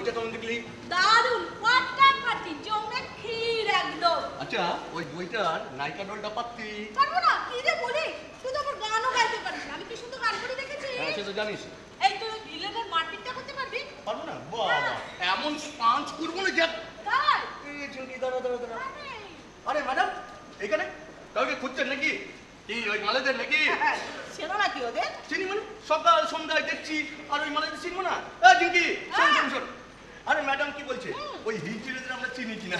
বইটা কেমন দেখলি? দারুণ, ফাটাফাটি, জমে ক্ষীর একদম। আচ্ছা, ওই বইটার নায়িকা রোলটা পাচ্ছি? পারবো না, কি রে বলি, তুই তো আমার গানও গাইতে পারিস না। আমি কি শুধু গান করে দেখেছি? হ্যাঁ, সে তো জানিস। এই তুই ভিলেনের মারপিটটা করতে পারবি? পারবো না? বাবা, এমন পাঁচ করবো না যে। তাই? এই ঝুঁকি, দাঁড়া। আরে ম্যাডাম, এখানে কাউকে খুঁজছেন নাকি? কি ওই মালেদের নাকি? চেনো নাকি ওদের? চিনি মানে সকাল সন্ধ্যায় দেখছি, আর ওই মালেদের চিনবো না? ঝুঁকি, শোন। আরে ম্যাডাম কি বলছে, ওই হিজড়েদের আমরা চিনি কিনা?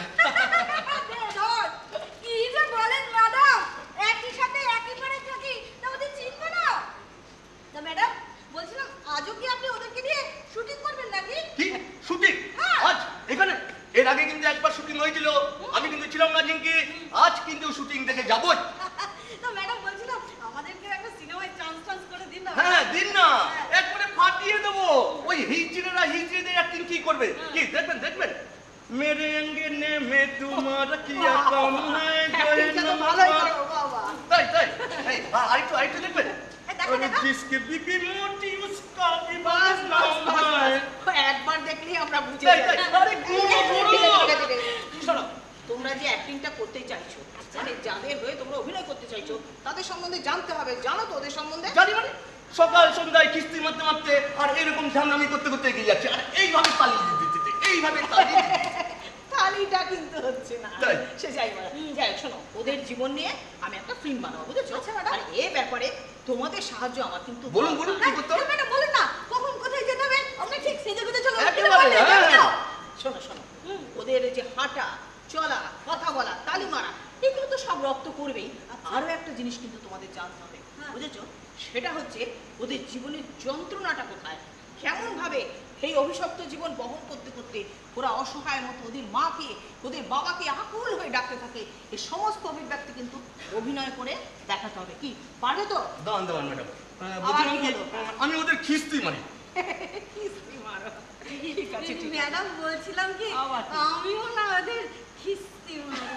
কি যে বলেন ম্যাডাম, একই সাথে একই পাড়ে থাকি, তা ওদের চিনবো না? না ম্যাডাম, বলছিলাম আজও কি আপনি ওদেরকে নিয়ে শুটিং করবেন নাকি? কি শুটিং? আজ এখানে? এর আগে কিন্তু একবার শুটিং হয়েছিল, আমি কিন্তু ছিলাম না ঝিঙ্কি। আজ কিন্তু শুটিং দেখে যাবোই। তো ম্যাডাম বলছিলাম আমাদেরকে একটা সিনেমায় চান্স করে দিন না। হ্যাঁ, দিন না, একবারে ফাটিয়ে দেবো। ওই হিজড়েরা হিজড়েদের অ্যাক্টিং কি করবে? কি দেখবেন? মেরে अंगने में तुम्हारा किया कम है তাই এই আরেকটু দেখবেন। जिसके बिकी मोटी उसका भी बास नाम है। একবার দেখলেই আমরা বুঝে তাই যাই। আরে গুরু শোনো, তোমরা যে অ্যাক্টিংটা করতে চাইছো, মানে যাদের হয়ে তোমরা অভিনয় করতে চাইছো, তাদের সম্বন্ধে জানতে হবে। জানো তো ওদের সম্বন্ধে? জানি মানে সকাল সন্ধ্যায় কিস্তি মারতে আর এরকম ঝামেলামি করতে এগিয়ে যাচ্ছে, আর এইভাবে তালি দিতে এইভাবে তালি তালিটা কিন্তু হচ্ছে না। তাই? সে যাই শোনো, ওদের জীবন নিয়ে আমি একটা ফিল্ম বানাবো, বুঝেছো? আচ্ছা, ম্যাডাম। আর এই ব্যাপারে তোমাদের সাহায্য আমার কিন্তু বলুন দরকার। কি করতে হবে? ম্যাডাম বলুন না, কখন কোথায় যেতে হবে? আমরা ঠিক সেজে চলো। একেবারে, হ্যাঁ। শোনো, ওদের যে হাঁটা চলা, কথা বলা, তালি মারা, এগুলো তো সব রক্ত করবেই। আরো একটা জিনিস কিন্তু তোমাদের জানতে হবে, বুঝেছো? সেটা হচ্ছে ওদের জীবনের যন্ত্রণাটা কোথায়, কেমন ভাবে এই অভিশপ্ত জীবন বহন করতে ওরা অসহায় মতো ওদের মাকে, ওদের বাবাকে আকুল হয়ে ডাকতে থাকে। এই সমস্ত অভিব্যক্তি কিন্তু অভিনয় করে দেখাতে হবে। কি পারবে তো? দাঁড়ান ম্যাডাম, আমি ওদের খিস্তি মারি। খিস্তি মারো? ঠিক আছে। ম্যাডাম বলছিলাম কি, আমিও না ওদের খিস্তি মারি।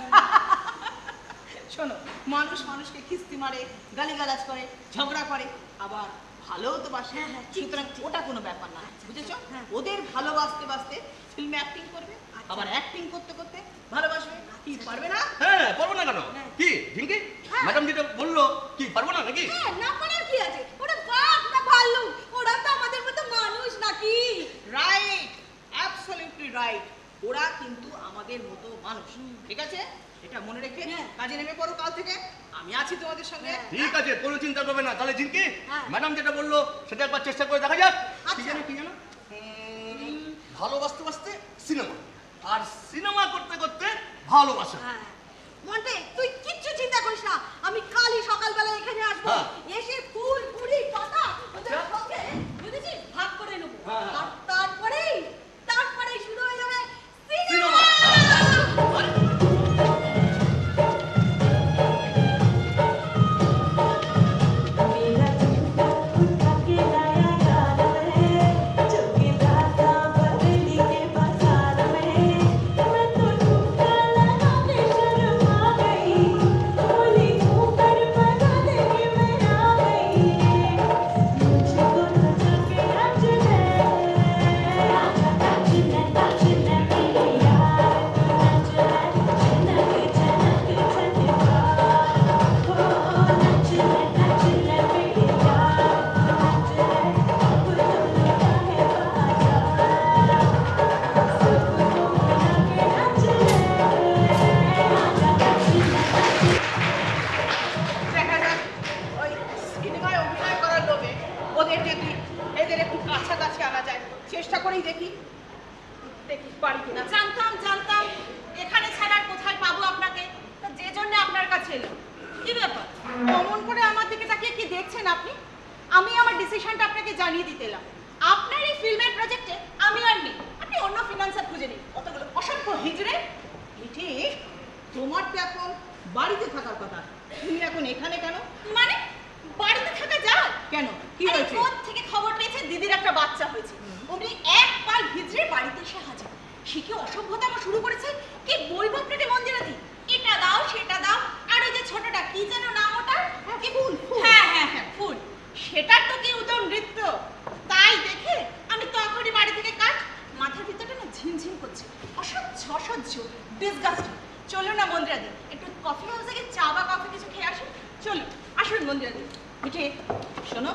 শোনো, মানুষ মানুষকে খিস্তি মারে, গালিগালাজ করে, ঝগড়া করে, আবার ভালোও তো বাসে। সুতরাং ওটা কোনো ব্যাপার না, বুঝেছো? ওদের ভালোবাসতে ফিল্মে অ্যাক্টিং করবে, আবার অ্যাক্টিং করতে ভালোবাসবে। কি পারবে না? হ্যাঁ, পারবো না কেন? কি ঝিঙ্কি, ম্যাডাম যেটা বললো, কি পারবো না নাকি? হ্যাঁ, না পারার কি আছে? ওরা বাঘ না ভাল্লুক, ওরা তো আমাদের মতো মানুষ নাকি? Right, absolutely right. ওরা কিন্তু আমাদের মতো মানুষ, ঠিক আছে? এটা মনে রেখে কাজে নেমে পড়ো কাল থেকে। আমি আছি তোমাদের সঙ্গে। ঠিক আছে, কোনো চিন্তা করবে না। তাহলে ঝিঙ্কি, ম্যাডাম যেটা বললো সেটা একবার চেষ্টা করে দেখা যাক। কি জানো ভালোবাসতে সিনেমা, আর সিনেমা করতে ভালোবাসা। মন্টে, তুই কিচ্ছু চিন্তা করিস না, আমি কালই সকালবেলা এখানে আসবো। এসে ফুল পুরি পাতা ওদের সঙ্গে বুঝেছিস ভাগ করে নেবো। আর তারপরেই শুরু হয়ে যাবে সিনেমা। চেষ্টা করেই দেখি পারি কিনা। জানতাম এখানে ছাড়া কোথায় পাবো আপনাকে, যে জন্য আপনার কাছে এলাম। কি ব্যাপার, অমন করে আমার দিকে তাকিয়ে কি দেখছেন আপনি? আমি আমার ডিসিশনটা আপনাকে জানিয়ে দিতে এলাম। আপনার এই ফিল্মের প্রজেক্টে আমি আর নেই, আপনি অন্য ফিনান্সার খুঁজে নিন। কতগুলো অসভ্য হিজড়ে। ঠিক, তোমার তো এখন বাড়িতে থাকার কথা, তুমি এখন এখানে কেন? মানে বাড়িতে থাকা যায় কেন, কি হয়েছে? কোথা থেকে খবর পেয়েছে দিদির একটা বাচ্চা হয়েছে, উনি এক পাল হিজড়ে বাড়িতে এসে হাজির। সে কি অসভ্যতা শুরু করেছে, কি বলবো আপনাকে মন্দিরা দি, এটা দাও সেটা দাও। আর ওই যে ছোটটা কি যেন নাম ওটা, কি ফুল? হ্যাঁ ফুল, সেটার তো কি উদম নৃত্য। তাই দেখে আমি তখনই বাড়ি থেকে কাট মাথার ভিতরটা না অসহ্য, ডিসগাস্টিং। চলো না মন্দিরাদি, একটু কফি হাউসে গিয়ে চা বা কফি কিছু খেয়ে আসুন। চলো, আসুন মন্দিরাদি। মিঠে শোনো,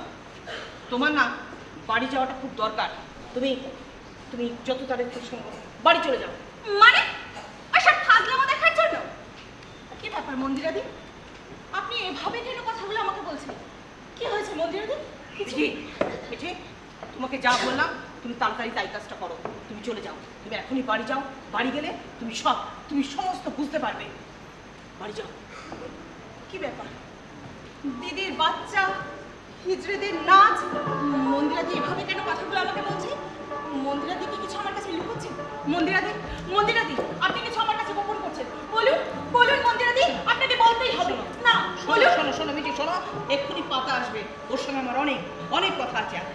তোমার না বাড়ি যাওয়াটা খুব দরকার। তুমি তুমি যত তাড়াতাড়ি সম্ভব বাড়ি চলে যাও। মানে ওসব ফাজলামো দেখার জন্য? কি ব্যাপার মন্দিরাদি, আপনি এভাবে কেন কথাগুলো আমাকে বলছেন? কি হয়েছে মন্দিরাদি? মিঠে মিঠে তোমাকে যা বললাম তুমি তাড়াতাড়ি তাই কাজটা করো। তুমি চলে যাও, তুমি এখনই বাড়ি যাও। বাড়ি গেলে তুমি সমস্ত বুঝতে পারবে। বাড়ি যাও। কি ব্যাপার? দিদির বাচ্চা, হিজড়েদের নাচ, মন্দিরাদি এভাবে কেন কথাগুলো আমাকে বলছে? মন্দিরাদি কি কিছু আমার কাছে লুকোচ্ছে? মন্দিরাদি, মন্দিরাদি, আপনি কিছু আমার কাছে গোপন করছেন। বলুন, বলুন মন্দিরাদি, আপনাকে বলতেই হবে। না, শোনো বলুন। শোনো শোনো মিঠে শোনো, এক্ষুনি পাতা আসবে, ওর সঙ্গে আমার অনেক অনেক কথা আছে। আর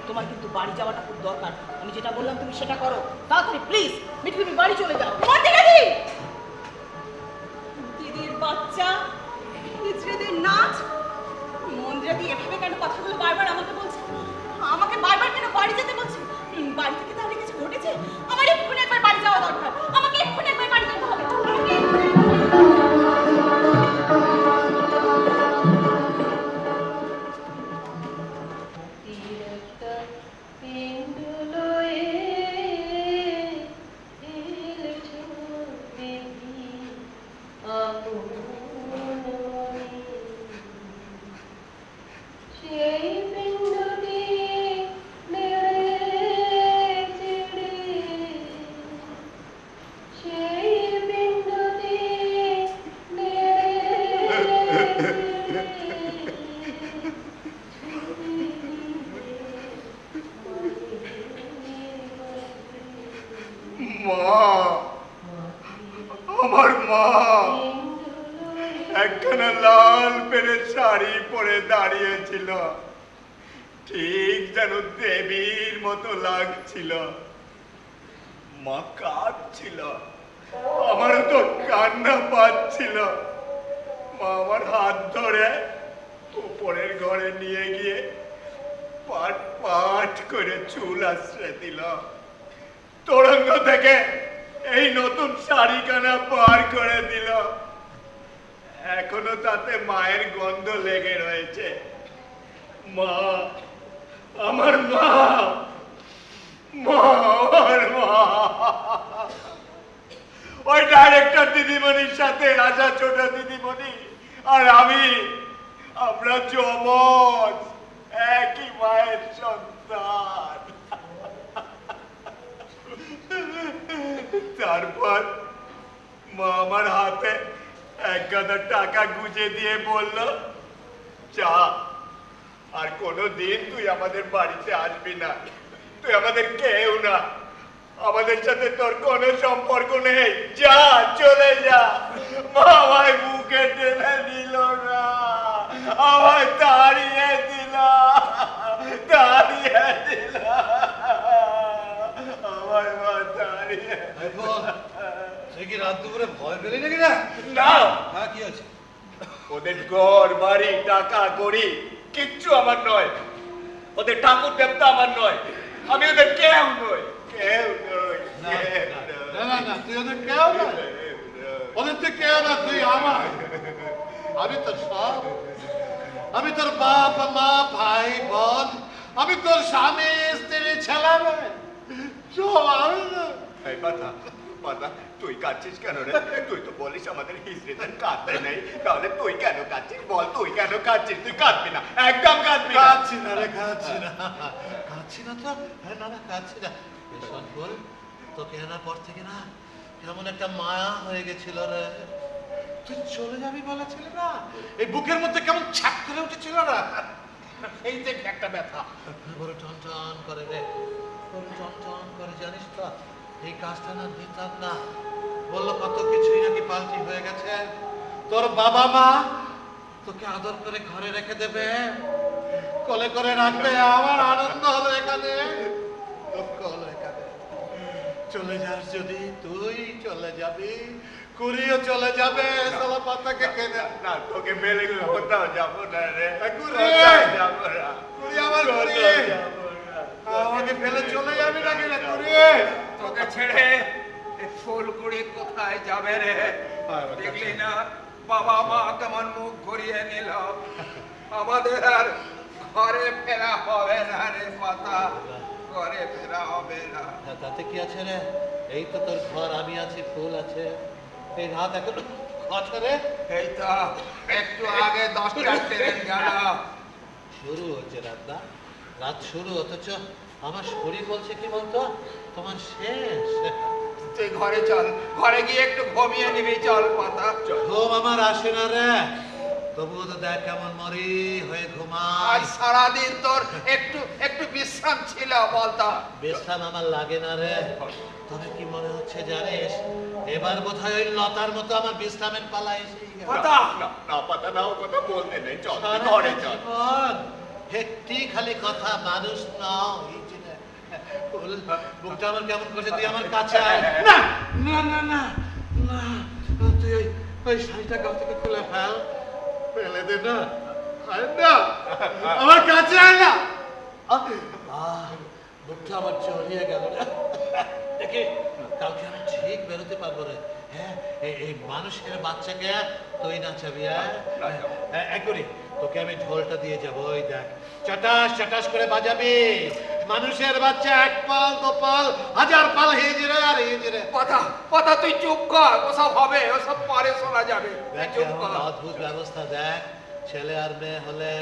তোমার কিন্তু বাড়ি যাওয়াটা খুব দরকার। আমি যেটা বললাম তুমি সেটা করো তাড়াতাড়ি, প্লিজ। মিঠে তুমি বাড়ি চলে যাও। মন্দিরাদি, দিদির বাচ্চা, হিজড়েদের নাচ, মন্দিরাদি এভাবে কেন কথাগুলো বারবার আমাকে বলছে? আমাকে বারবার কেন বাড়ি যেতে বলছে? বাড়ি থেকে তাহলে কিছু ঘটেছে? আমার এক্ষুনি একবার বাড়ি যাওয়া দরকার। আমাকে এক্ষুনি একবার বাড়ি যেতে হবে। আমাকে এক্ষুনি একবার বাড়ি যেতে হবে। মা, আমার মা একখানা লাল পেরে শাড়ি পরে দাঁড়িয়েছিল, ঠিক যেন দেবীর মতো লাগছিল। মা কাঁদছিল, আমার তো কান্না পাচ্ছিল। মা আমার হাত ধরে উপরের ঘরে নিয়ে গিয়ে পাট পাট করে চুল আশ্রয় দিল। তোরঙ্গ থেকে এই নতুন শাড়িখানা পার করে দিল। এখনো তাতে মায়ের গন্ধ লেগে রয়েছে। মা, আমার মা, আমার মা। ওই ডাইরেক্টর দিদিমণির সাথে রাজা ছোট দিদিমণি আর আমরা যমজ, একই মায়ের সন্তান। তারপর মা আমার হাতে 1,000 টাকা গুঁজে দিয়ে বলল, যা, আর কোনোদিন তুই আমাদের বাড়িতে আসবি না। তুই আমাদের কেউ না, আমাদের সাথে তোর কোনো সম্পর্ক নেই, যা, চলে যা। মা আমায় বুকে টেনে নিল না, আমায় তাড়িয়ে দিল, তাড়িয়ে দিল, আমায় মা তাড়িয়ে। সে কি রাত দুপুরে ভয় পেলি নাকি? না না, হ্যাঁ, কি আছে? ওদের ঘর বাড়ি টাকা করি কিচ্ছু আমার নয়, ওদের ঠাকুর দেবতা আমার নয়, আমি ওদের কেউ নই, কেউ নই। না, তুই ওদের কেউ না, ওদের তুই কেউ না, তুই আমার। আমি তোর সব, আমি তোর বাপ মা ভাই বোন, আমি তোর স্বামী স্ত্রী ছেলে মেয়ে সব আমি না। এই পাতা, পাতা, তুই কাঁদছিস কেন রে? তুই তো বলিস আমাদের হিজড়িদের কাঁদতে নেই, তাহলে তুই কেন কাঁদছিস বল? তুই কেন কাঁদছিস? তুই কাঁদবি না, একদম কাঁদবি না। কাঁদছি না রে, কাঁদছি না, কাঁদছি না তো। হ্যাঁ, না কাঁদছি না। শোন বল, তোকে আনার পর থেকে না কেমন একটা মায়া হয়ে গেছিল রে। তুই চলে যাবি বলেছিলে না, এই বুকের মধ্যে কেমন ছাপ করে উঠেছিল না। এই দেখ একটা ব্যথা বড় টন টন করে রে, বড় টন টন করে। জানিস তো এই কাজটা না দিতাম না, বললো কত কিছুই নাকি পাল্টি হয়ে গেছে। তোর বাবা মা তোকে আদর করে ঘরে রেখে দেবে, কোলে করে রাখবে। আমার আনন্দ হলো এখানে, হলো এখানে। চলে যাস যদি, তুই চলে যাবি, কুড়িও চলে যাবে। সালা পাতাকে কেনে না, তোকে মেলে কোথাও যাবো না রে, কুড়ি, কোথাও যাবো না, কুড়ি আমার কুড়ি, কোথাও যাবো না। আমাকে ফেলে চলে যাবি নাকি রে কুড়ি? তোকে ছেড়ে ফুলকুড়ি কোথায় যাবে রে? দেখলি না বাবা মা কেমন মুখ ঘুরিয়ে নিল। আমাদের আর ঘরে ফেরা হবে না রে পাতা, ঘরে ফেরা হবে না। হ্যাঁ, তাতে কি আছে রে? এই তো তোর ঘর, আমি আছি, ফুল আছে। এই রাত এখন আছে রে। এই তো একটু আগে 10টার ট্রেন গেল। শুরু হচ্ছে রাতটা, রাত শুরু, অথচ আমার শরীর বলছে কি বলতো, তোমার শেষ। তুই ঘরে চল, ঘরে গিয়ে একটু ঘুমিয়ে নিবি, চল পাতা। ঘুম আমার আসে না রে, তবুও তো দেখ কেমন মরি হয়ে আজ ঘুমাই। সারাদিন তোর একটু একটু বিশ্রাম ছিল বলতো। বিশ্রাম আমার লাগে না রে, তবে কি মনে হচ্ছে জানিস, এবার বোধহয় ওই লতার মতো আমার বিশ্রামের পালা এসেই গেল। পাতা না পাতা না, ও কথা বলতে নেই, চল তুই ঘরে চল। জীবন, একটি খালি কথা, মানুষ নাও। এই যে রে, ফুল, বুকটা আমার কেমন করছে, তুই আমার কাছে আয়। না না না না না, তুই ওই শাড়িটা গা থেকে খুলে ফেল, ফেলে দে না, আয় না, আমার কাছে আয় না। বুকটা আমার জড়িয়ে গেল রে। দেখি কালকে আমি ঠিক বেরোতে পারবো রে। হ্যাঁ, এই মানুষের বাচ্চাকে তুই নাচাবি। হ্যাঁ, এক করি, তোকে আমি ঢোলটা দিয়ে যাবো, ওই দেখ চটাস চটাস করে বাজাবি। মানুষের বাচ্চা এক পাল দু পাল হাজার পাল হিজড়ে আর হিজড়ে। পাতা পাতা তুই চুপ কর, ওসব হবে, ওসব পরে শোনা যাবে। তুই দেখ চুপ কেমন কর। অদ্ভুত ব্যবস্থা, দেখ ছেলে আর মেয়ে হলে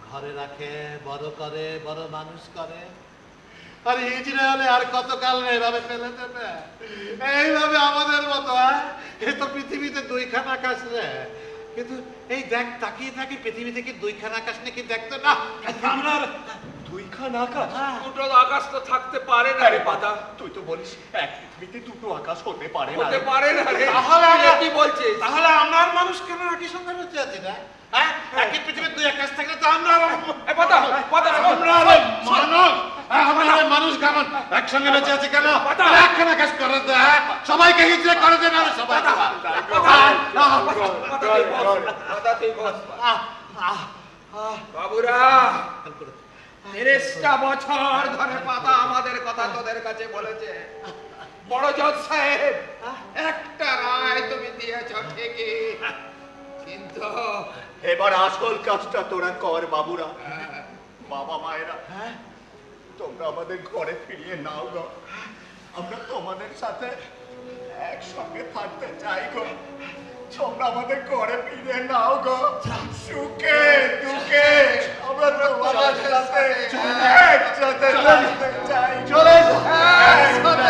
ঘরে রাখে, বড় করে, বড় মানুষ করে। আর হিজড়ে হলে আর কতকাল রে এভাবে ফেলে দেবে? এইভাবে আমাদের মতো, এ তো পৃথিবীতে দুইখানা আকাশ রে। কিন্তু এই দেখ, তাকিয়ে থাকি, পৃথিবী থেকে দুইখানা আকাশ নাকি দেখতে না আমরা। দুইখান আকাশ? দুটো আকাশ তো থাকতে পারে না রে পাতা। তুই তো বলিস এক পৃথিবীতে দুটো আকাশ হতে পারে না হতে রে। পারে না রে। তাহলে তুই কি বলছিস? তাহলে আমরা আর মানুষ কেন একই সঙ্গে বেঁচে আছি না? হ্যাঁ, একই পৃথিবীর দুই আকাশ থাকলে তো আমরা এ পাতা পাতা আমরা মানব, আমরা মানুষ কেমন একসঙ্গে বেঁচে আছি কেন? একখানা কাজ করে দে, সবাইকে হিজড়ে করে দে না, সবাই পাতা তুই বস। বাবুরা 30টা বছর ধরে পাতা আমাদের কথা তোদের কাছে বলেছে। বড় জজ সাহেব, একটা রায় তুমি দিয়েছ ঠিকই, কিন্তু এবার আসল কাজটা তোরা কর বাবুরা। বাবা মায়েরা, তোমরা আমাদের ঘরে ফিরিয়ে নাও গো। আমরা তোমাদের সাথে একসঙ্গে থাকতে চাই গো। তোমরা আমাদের ঘরে ফিরিয়ে নাও গো। সুখে দুঃখে আমরা তোমাদের সাথে একসাথে থাকতে চাই। চলে একসাথে